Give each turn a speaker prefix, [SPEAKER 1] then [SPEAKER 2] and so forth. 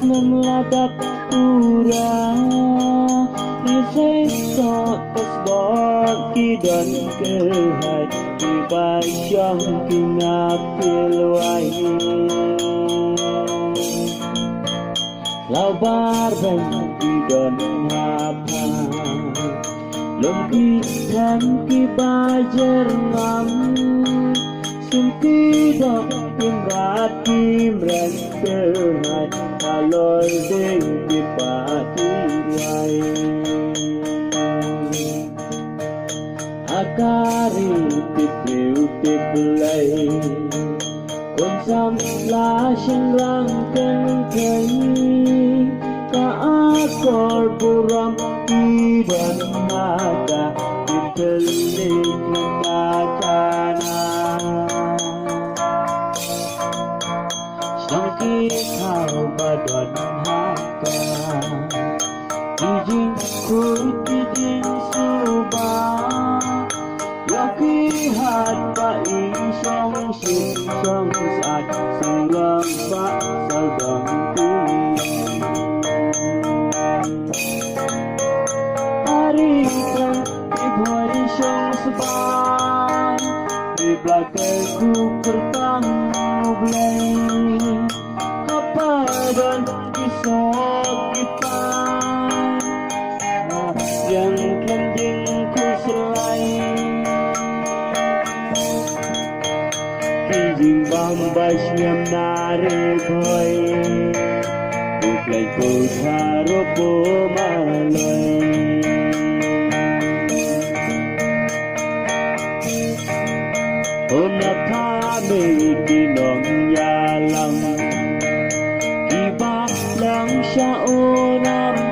[SPEAKER 1] meladap pura Nisai so tasbok dan kehai Dibayang kinapil wai Laubar dan dan apa Lompi dan kibajer ngam Sumpi dok timrat timren terhai Kaloi deng dipati wai Akari tipiu tiplay Kon sam la sing rang keng keng Ka akor buram iban naga Dipelik nakakana Sangki kau badon haka Kijing ku kijing subah Yaki hat pa isong song saat Sanggang pa sagang tuwi Hari kan ibuari song sepan Di belakangku kertang oblay Kapadan kisok kipan Yang kending ku selai Kijing bambas ngam nare boy Buklay ko haro po malay Ona kami dinong yalang Iba lang siya oram